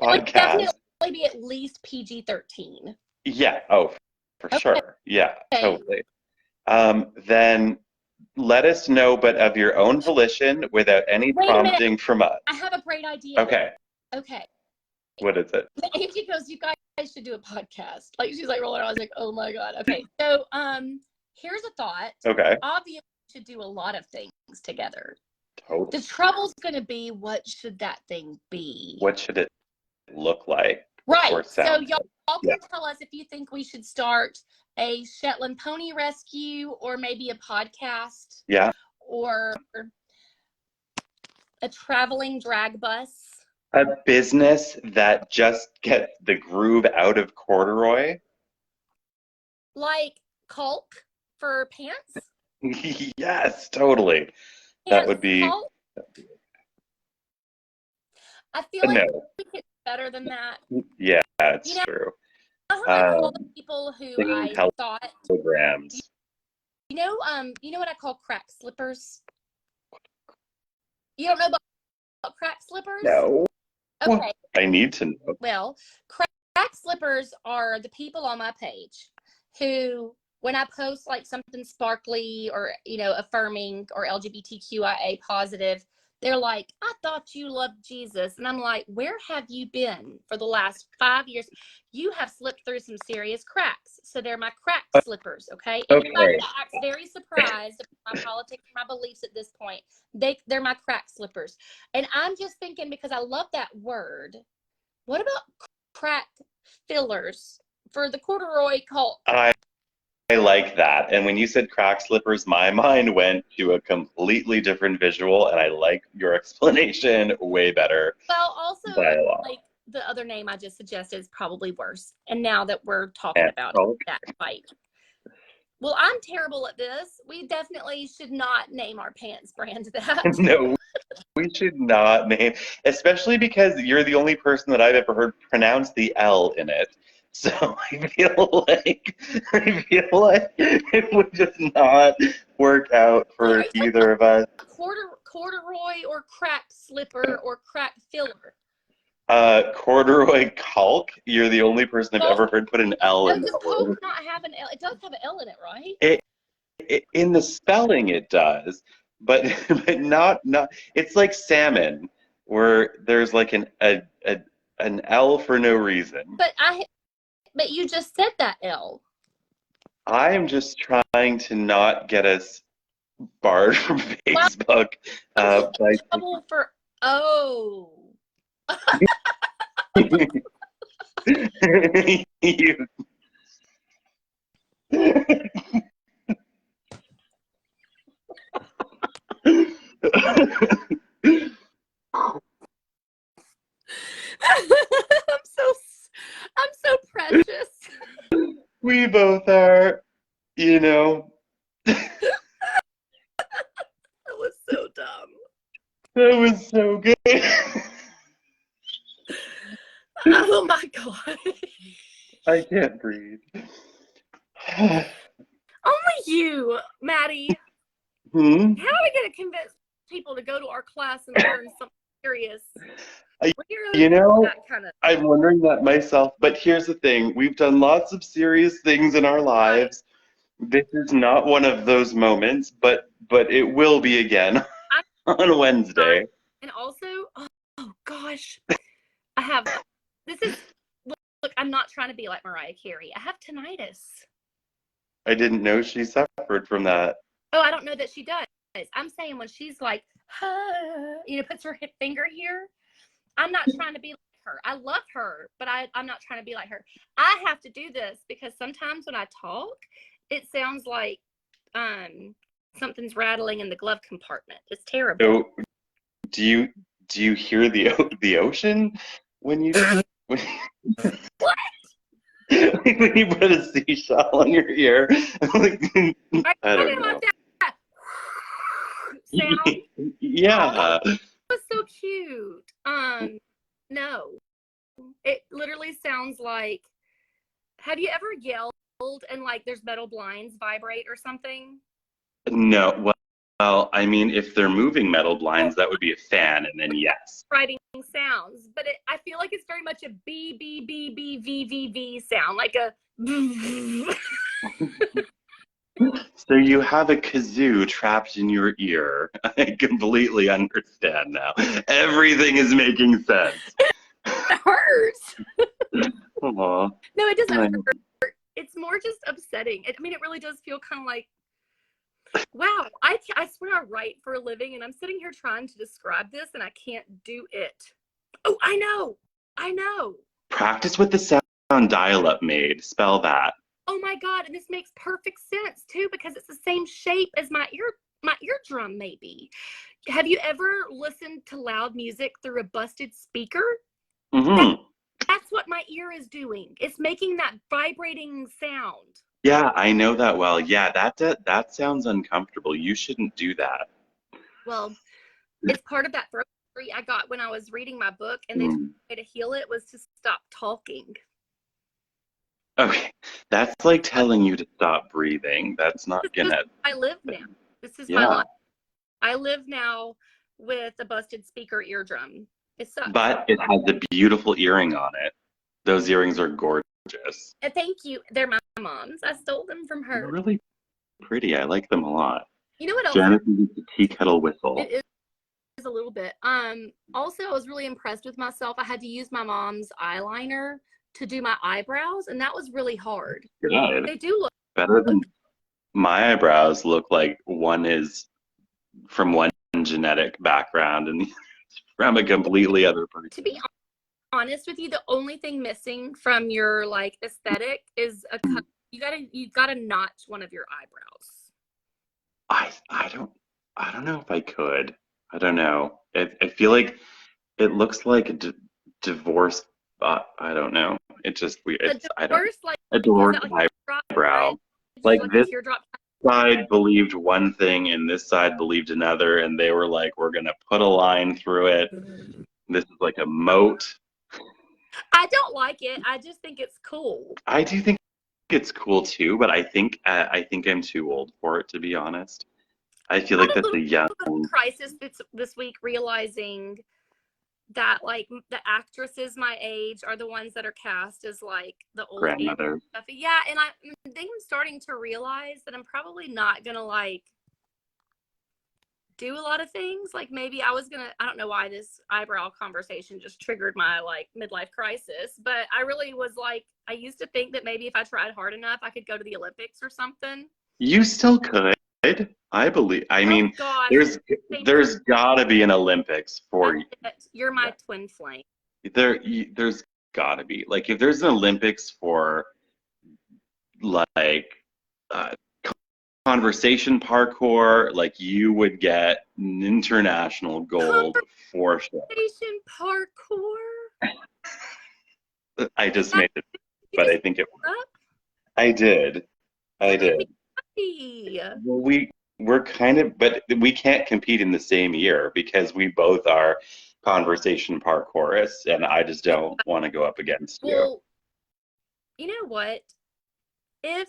It would definitely be at least PG-13. Yeah. Oh, for sure. Yeah, Okay. totally. Then let us know, but of your own volition, without any Wait a minute. prompting from us. I have a great idea. Okay. Okay. What is it? Angie goes, you guys should do a podcast. Like, she's like rolling around. I was like, oh my God. Okay. So here's a thought. Okay. Obviously, we should do a lot of things together. Totally. The trouble's going to be, what should that thing be? What should it look like? Right. Or So sound y'all can tell us if you think we should start a Shetland pony rescue, or maybe a podcast. Yeah. Or a traveling drag bus. A business that just gets the groove out of corduroy. Like Caulk for pants. Yes, totally. That would be. Caulk? I feel like No. we could do better than that. Yeah, it's You know, true. I call the people who Singing I thought, Programs. you know what I call crack slippers? You don't know about crack slippers? No. Okay. I need to know. Well, crack slippers are the people on my page who, when I post like something sparkly or, affirming or LGBTQIA positive, they're like, I thought you loved Jesus. And I'm like, where have you been for the last 5 years? You have slipped through some serious cracks. So they're my crack slippers, okay? Anybody that acts very surprised about my politics and my beliefs at this point, they're my crack slippers. And I'm just thinking, because I love that word, what about crack fillers for the corduroy cult? I like that. And when you said crack slippers, my mind went to a completely different visual, and I like your explanation way better. Well, also, by a lot. like the other name I just suggested is probably worse. And now that we're talking about that fight. Well, I'm terrible at this. We definitely should not name our pants brand that. No, we should not name, especially because you're the only person that I've ever heard pronounce the L in it. So I feel like it would just not work out for either of us. Corduroy or crack slipper or crack filler. Corduroy caulk. You're the only person I've ever heard put an L in Does the caulk word. not have an L? It does have an L in it, right? In the spelling, it does, but not. It's like salmon, where there's like an L for no reason. But you just said that L. I am just trying to not get us barred from Facebook. I'm in trouble for Oh. You- I'm so precious. We both are, you know. That was so dumb. That was so good. Oh my god. I can't breathe. Only you, Maddie. Hmm? How are we gonna convince people to go to our class and learn something serious? You know, That kind of I'm wondering that myself, but here's the thing. We've done lots of serious things in our lives. This is not one of those moments, but it will be again on Wednesday. and also, oh gosh, I have this is look, I'm not trying to be like Mariah Carey. I have tinnitus. I didn't know she suffered from that. Oh, I don't know that she does. I'm saying when she's like, puts her hip finger here. I'm not trying to be like her. I love her, but I'm not trying to be like her. I have to do this because sometimes when I talk, it sounds like something's rattling in the glove compartment. It's terrible. So, do you hear the ocean when you when, What? when you put a seashell on your ear? I don't know. Like that sound. Yeah. It was so cute. No, it literally sounds like. Have you ever yelled and like there's metal blinds vibrate or something? No. Well, I mean, if they're moving metal blinds, that would be a fan, and then yes. Writing sounds, but I feel like it's very much a B B B B V V V sound, like a. So you have a kazoo trapped in your ear. I completely understand now. Everything is making sense. It hurts. Aw. No, it doesn't Right. hurt. It's more just upsetting. I mean, it really does feel kind of like, wow, I swear I write for a living, and I'm sitting here trying to describe this, and I can't do it. Oh, I know. Practice with the sound dial-up made. Spell that. Oh my God, and this makes perfect sense too because it's the same shape as my eardrum. Maybe. Have you ever listened to loud music through a busted speaker? Mm-hmm. That's what my ear is doing. It's making that vibrating sound. Yeah, I know that well. Yeah, that sounds uncomfortable. You shouldn't do that. Well, it's part of that throat surgery I got when I was reading my book, and the way to heal it was to stop talking. Okay, that's like telling you to stop breathing. That's not gonna. I live now. This is Yeah. my life. I live now with a busted speaker eardrum. It sucks. But it has a beautiful earring on it. Those earrings are gorgeous. Thank you. They're my mom's. I stole them from They're her. really pretty. I like them a lot. You know what else? Janice uses the tea kettle whistle. It is a little bit. Also, I was really impressed with myself. I had to use my mom's eyeliner to do my eyebrows, and that was really hard. Good. They do look Better than my eyebrows look like one is from one genetic background and from a completely other person. To be honest with you, the only thing missing from your like aesthetic is a cut. You gotta notch one of your eyebrows. I don't know if I could. I don't know. I feel like it looks like a divorce. I don't know. It's just weird. I don't. First, like, A divorce is that like eyebrow. It's Like a this teardrop. side believed one thing and this side believed another, and they were like, "We're gonna put a line through it. This is like a moat." I don't like it. I just think it's cool. I do think it's cool too, but I think I'm too old for it, to be honest. I feel like that's a young crisis this week, realizing that like the actresses my age are the ones that are cast as like the old grandmother. stuff. Yeah, and I think I'm starting to realize that I'm probably not gonna like do a lot of things. Like maybe I don't know why this eyebrow conversation just triggered my like midlife crisis, but I really was like, I used to think that maybe if I tried hard enough, I could go to the Olympics or something. You still could. I believe. I Oh mean, gosh, there's got to be an Olympics for you're my twin flame. there's got to be, like, if there's an Olympics for like uh, conversation parkour, like, you would get an international gold for sure. Conversation parkour. I just made it, You but just I think it. up? I did. I That made me did. happy. Well, we're kind of, but we can't compete in the same year because we both are conversation parkourists, and I just don't want to go up against you. Well, you know what? If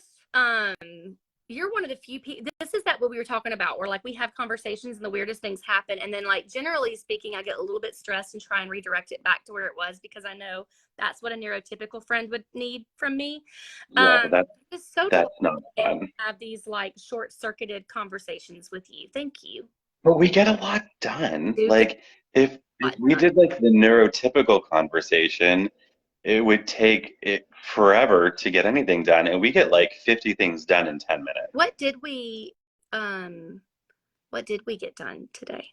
you're one of the few people, this is that what we were talking about, where like we have conversations and the weirdest things happen, and then like generally speaking, I get a little bit stressed and try and redirect it back to where it was because I know that's what a neurotypical friend would need from me. Yeah, but It's so that's not delightful fun. to have these like short-circuited conversations with you. Thank you. But we get a lot done. Do get Like, if a lot we done. did like the neurotypical conversation, it would take it forever to get anything done, and we get like 50 things done in 10 minutes. What did we get done today?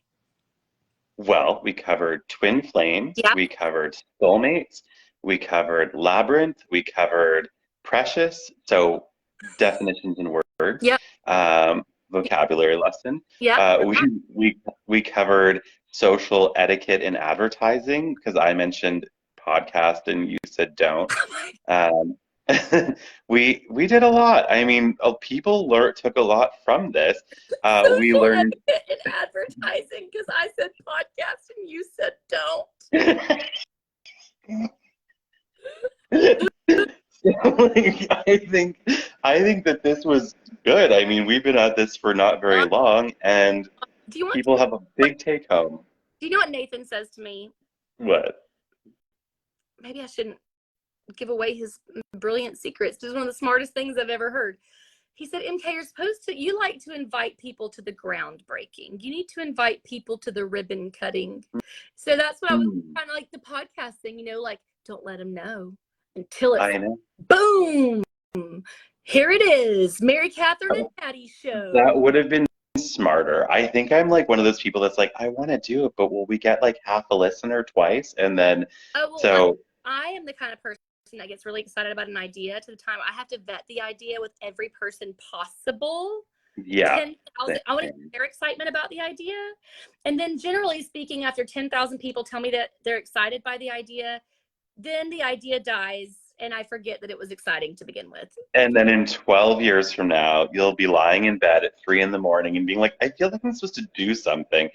Well, we covered twin flames, Yeah. we covered soulmates, we covered labyrinth, we covered precious, so definitions and words. Yep. Vocabulary lesson. Yeah. We covered social etiquette in advertising because I mentioned podcast and you said don't. Um, we did a lot. I mean, people took a lot from this. We Social learned. etiquette in advertising because I said podcast and you said don't. I think that this was good. I mean, we've been at this for not very long, and Do you want people have a big take home. Do you know what Nathan says to me? What? Maybe I shouldn't give away his brilliant secrets. This is one of the smartest things I've ever heard. He said, MK, you like to invite people to the groundbreaking. You need to invite people to the ribbon cutting. So that's what I was kind of like the podcast thing, like, don't let them know until it's I know. boom. Here it is. Mary Catherine and Patty show. That would have been smarter. I think I'm like one of those people that's like, I want to do it, but will we get like half a listener twice? And then, I am the kind of person that gets really excited about an idea to the time I have to vet the idea with every person possible. Yeah. I want to hear their excitement about the idea. And then generally speaking, after 10,000 people tell me that they're excited by the idea, then the idea dies and I forget that it was exciting to begin with. And then in 12 years from now, you'll be lying in bed at 3 a.m. and being like, I feel like I'm supposed to do something.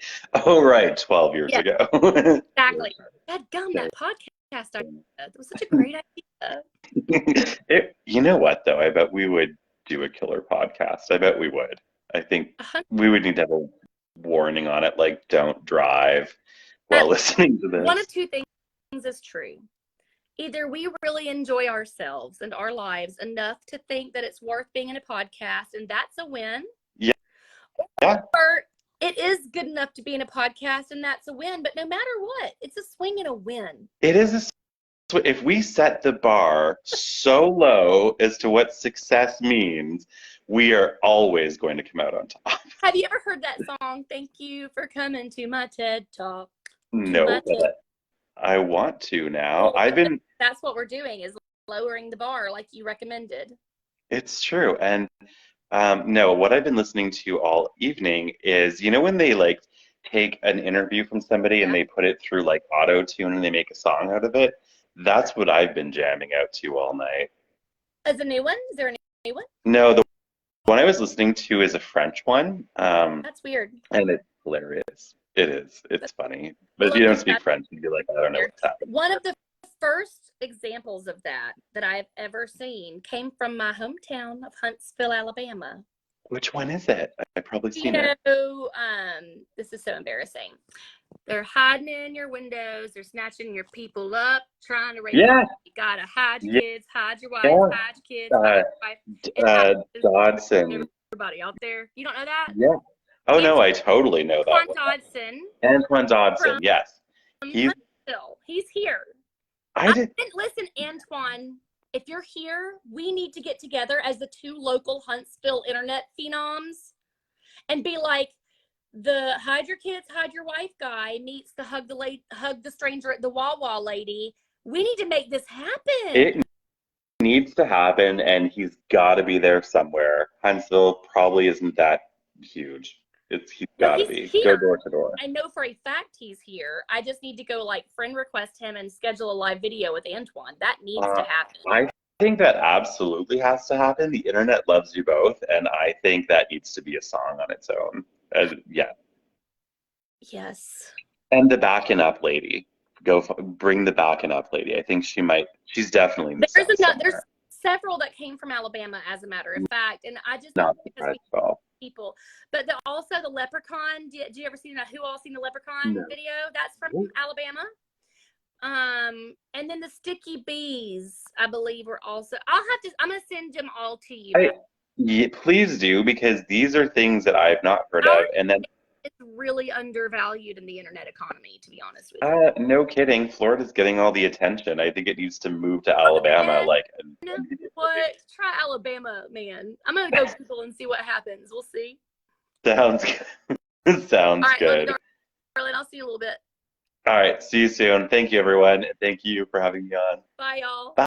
Oh, right, 12 years ago. Exactly. That podcast idea. That was such a great idea. You know what, though? I bet we would do a killer podcast. I bet we would. I think we would need to have a warning on it, like, don't drive while listening to this. One of two things is true. Either we really enjoy ourselves and our lives enough to think that it's worth being in a podcast, and that's a win. Yeah. Or it is good enough to be in a podcast, and that's a win. But no matter what, it's a swing and a win. It is if we set the bar so low as to what success means, we are always going to come out on top. Have you ever heard that song? Thank you for coming to my TED Talk. No, but I want to now. That's what we're doing, is lowering the bar like you recommended. It's true. And no, what I've been listening to all evening is, when they like take an interview from somebody and they put it through like auto-tune and they make a song out of it. That's what I've been jamming out to all night. Is a new one? Is there a new one? No, the one I was listening to is a French one. That's weird. And it's hilarious. It is. It's funny. But if you don't speak French, you'd be like, I don't know what's happening. One of the first examples of that I've ever seen came from my hometown of Huntsville, Alabama. Which one is it? I've probably seen it. This is so embarrassing. They're hiding in your windows. They're snatching your people up, trying to rape you. You gotta hide your kids, hide your wife, hide your kids, hide your wife. Dodson. Everybody out there. You don't know that? Yeah. Oh, no, I totally know that one. Antoine Dodson, yes. He's here. Listen, Antoine, if you're here, we need to get together as the two local Huntsville internet phenoms and be like, the hide your kids, hide your wife guy meets the hug the stranger at the Wawa lady. We need to make this happen. It needs to happen, and he's got to be there somewhere. Huntsville probably isn't that huge. He's No, got to he's be. here. Go door to door. I know for a fact he's here. I just need to go like friend request him and schedule a live video with Antoine. That needs to happen. I think that absolutely has to happen. The internet loves you both, and I think that needs to be a song on its own. Yeah. Yes. And the backing up lady. Bring the backing up lady. I think she's definitely There's several that came from Alabama, as a matter of fact, and I just not because surprised at all. people. But also the Leprechaun. Did you ever see that? Who all seen the Leprechaun No. video? That's from Alabama. And then the Sticky Bees, I believe, were also. I'm gonna send them all to you. Yeah, please do, because these are things that I've not heard of, and then it's really undervalued in the internet economy, to be honest with you. no kidding. Florida's getting all the attention. I think it needs to move to Alabama. Like, what? Try Alabama, man. I'm gonna go Google and see what happens. We'll see. Sounds good. Sounds All right, good. love you, darling. I'll see you a little bit. All right, see you soon. Thank you, everyone. Thank you for having me on. Bye, y'all. Bye.